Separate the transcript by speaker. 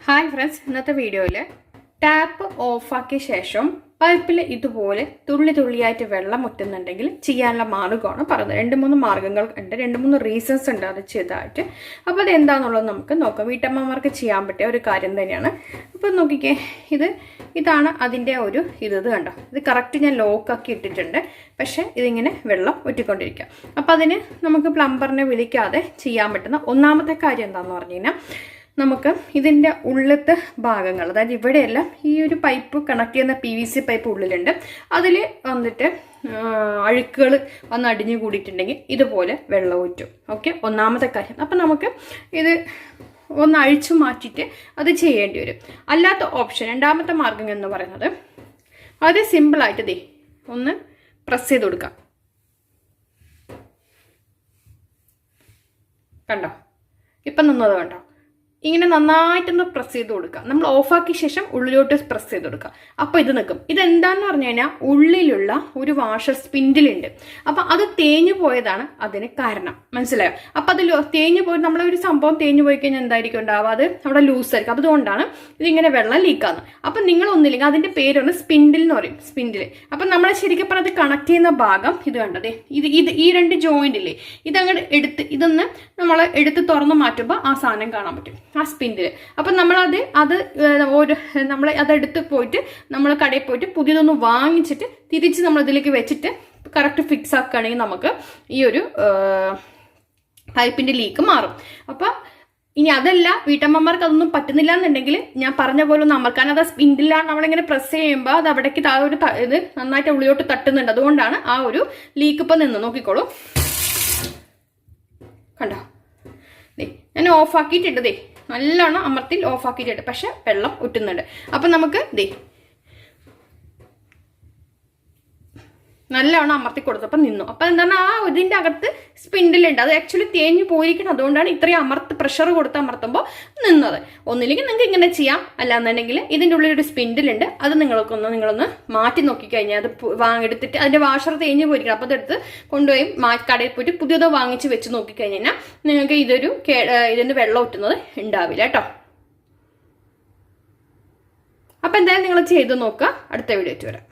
Speaker 1: Hi friends, ഇന്നത്തെ വീഡിയോയിൽ tap ഓഫാക്കിയ ശേഷം പൈപ്പിൽ ഇതുപോലെ തുള്ളി തുള്ളിയായിട്ട് വെള്ളം മുറ്റുന്നുണ്ടെങ്കിൽ ചെയ്യാനുള്ള മാർഗ്ഗമാണ് പറയുന്നത്. 2-3 മാർഗ്ഗങ്ങൾ ഉണ്ട്, 2-3 റീസൺസ് ഉണ്ട് അത് ചെയ്തതായിട്ട്. അപ്പോൾ അത് എന്താണെന്നുള്ളത് നമുക്ക് നോക്കാം. വീട്ടമ്മമാർക്ക് ചെയ്യാൻ പറ്റിയ ഒരു കാര്യം തന്നെയാണ്. അപ്പോൾ നോക്കിക്കേ, ഇതാണ് അതിൻ്റെ ഒരു ഇത് കണ്ടോ. ഇത് കറക്റ്റ് ഞാൻ ലോക്കാക്കി ഇട്ടിട്ടുണ്ട്, പക്ഷേ ഇതിങ്ങനെ വെള്ളം ഒറ്റിക്കൊണ്ടിരിക്കുക. അപ്പോൾ അതിന് നമുക്ക് പ്ലംബറിനെ വിളിക്കാതെ ചെയ്യാൻ പറ്റുന്ന ഒന്നാമത്തെ കാര്യം എന്താണെന്ന് പറഞ്ഞു കഴിഞ്ഞാൽ, നമുക്ക് ഇതിൻ്റെ ഉള്ളിലത്തെ ഭാഗങ്ങൾ, അതായത് ഇവിടെയെല്ലാം ഈ ഒരു പൈപ്പ് കണക്ട് ചെയ്യുന്ന PVC പൈപ്പ് ഉള്ളിലുണ്ട്, അതിൽ വന്നിട്ട് അഴുക്കുകൾ വന്ന് അടിഞ്ഞു കൂടിയിട്ടുണ്ടെങ്കിൽ ഇതുപോലെ വെള്ളം ഊറ്റും. ഓക്കെ, ഒന്നാമത്തെ കാര്യം. അപ്പം നമുക്ക് ഇത് ഒന്ന് അഴിച്ചു മാറ്റിയിട്ട് അത് ചെയ്യേണ്ടി വരും. അല്ലാത്ത ഓപ്ഷൻ, രണ്ടാമത്തെ മാർഗം എന്ന് പറയുന്നത്, അത് സിമ്പിളായിട്ട് ഒന്ന് പ്രസ് ചെയ്ത് കൊടുക്കാം. കണ്ടോ, ഇപ്പം നിന്നത് കണ്ടോ. ഇങ്ങനെ നന്നായിട്ടൊന്ന് പ്രസ് ചെയ്ത് കൊടുക്കുക. നമ്മൾ ഓഫാക്കിയ ശേഷം ഉള്ളിലോട്ട് പ്രസ് ചെയ്ത് കൊടുക്കുക. അപ്പോൾ ഇത് നിൽക്കും. ഇതെന്താന്ന് പറഞ്ഞു കഴിഞ്ഞാൽ, ഉള്ളിലുള്ള ഒരു വാഷർ സ്പിൻഡിലുണ്ട്. അപ്പം അത് തേഞ്ഞു പോയതാണ് അതിന് കാരണം. മനസ്സിലായോ? അപ്പം അത് തേഞ്ഞു പോയി, നമ്മളൊരു സംഭവം തേഞ്ഞു പോയി കഴിഞ്ഞാൽ എന്തായിരിക്കും ഉണ്ടാവുക? അത് അവിടെ ലൂസായിരിക്കും. അപ്പോൾ അതുകൊണ്ടാണ് ഇതിങ്ങനെ വെള്ളം ലീക്കാകുന്നത്. അപ്പം നിങ്ങൾ ഒന്നില്ലെങ്കിൽ അതിൻ്റെ പേരൊന്ന് സ്പിൻഡിൽ എന്ന് പറയും, സ്പിൻഡിൽ. അപ്പം നമ്മൾ ശരിക്കും പറഞ്ഞത് കണക്ട് ചെയ്യുന്ന ഭാഗം ഇത് കണ്ടതേ, ഈ 2 ജോയിന്റില്ലേ, ഇതങ്ങോട്ട് ഇതൊന്ന് നമ്മൾ എടുത്ത് തുറന്ന് മാറ്റുമ്പോൾ ആ സാധനം കാണാൻ പറ്റും, ആ സ്പിൻഡിൽ. അപ്പം നമ്മൾ അതെടുത്ത് പോയിട്ട് നമ്മൾ കടയിൽ പോയിട്ട് പുതിയതൊന്ന് വാങ്ങിച്ചിട്ട് തിരിച്ച് നമ്മൾ ഇതിലേക്ക് വെച്ചിട്ട് കറക്റ്റ് ഫിക്സ് ആക്കുകയാണെങ്കിൽ നമുക്ക് ഈ ഒരു പൈപ്പിൻ്റെ ലീക്ക് മാറും. അപ്പം ഇനി അതല്ല, വീട്ടമ്മമാർക്ക് അതൊന്നും പറ്റുന്നില്ല എന്നുണ്ടെങ്കിൽ ഞാൻ പറഞ്ഞ പോലെ ഒന്ന് അമർക്കാൻ, അത് സ്പിൻഡിലാണ് നമ്മളിങ്ങനെ പ്രസ് ചെയ്യുമ്പോൾ അത് അവിടേക്ക് ഇത് നന്നായിട്ട് ഉള്ളിലോട്ട് തട്ടുന്നുണ്ട്. അതുകൊണ്ടാണ് ആ ഒരു ലീക്ക് ഇപ്പം നിന്ന്. നോക്കിക്കോളൂ, കണ്ടോ. ഞാൻ ഓഫാക്കിയിട്ടുണ്ട്, നല്ലോണം അമർത്തി ഓഫാക്കിയിട്ടുണ്ട്, പക്ഷെ വെള്ളം ഒറ്റുന്നുണ്ട്. അപ്പം നമുക്ക് നല്ലോണം അമർത്തി കൊടുത്തപ്പോൾ നിന്നു. അപ്പം എന്താണ്, ആ ഇതിൻ്റെ അകത്ത് സ്പിൻഡിലുണ്ട്, അത് ആക്ച്വലി തേഞ്ഞു പോയിരിക്കണം. അതുകൊണ്ടാണ് ഇത്രയും പ്രഷർ കൊടുത്ത് അമർത്തുമ്പോൾ നിന്നത്. ഒന്നില്ലെങ്കിൽ നിങ്ങൾക്ക് ഇങ്ങനെ ചെയ്യാം, അല്ലാന്നുണ്ടെങ്കിൽ ഇതിൻ്റെ ഉള്ളിൽ ഒരു സ്പിൻഡിലുണ്ട്, അത് നിങ്ങളൊന്ന് മാറ്റി നോക്കിക്കഴിഞ്ഞാൽ, അത് എടുത്തിട്ട് അതിൻ്റെ വാഷർ തേഞ്ഞു പോയിരിക്കണം. അപ്പോൾ അതെടുത്ത് കൊണ്ടുപോയി കടയിൽ പോയിട്ട് പുതിയതോ വാങ്ങിച്ച് വെച്ച് നോക്കിക്കഴിഞ്ഞാൽ നിങ്ങൾക്ക് ഇതിന് വെള്ളം ഒറ്റുന്നത് ഉണ്ടാവില്ല കേട്ടോ. അപ്പം എന്തായാലും നിങ്ങൾ ചെയ്ത് നോക്കുക. അടുത്ത വീഡിയോ വരാം.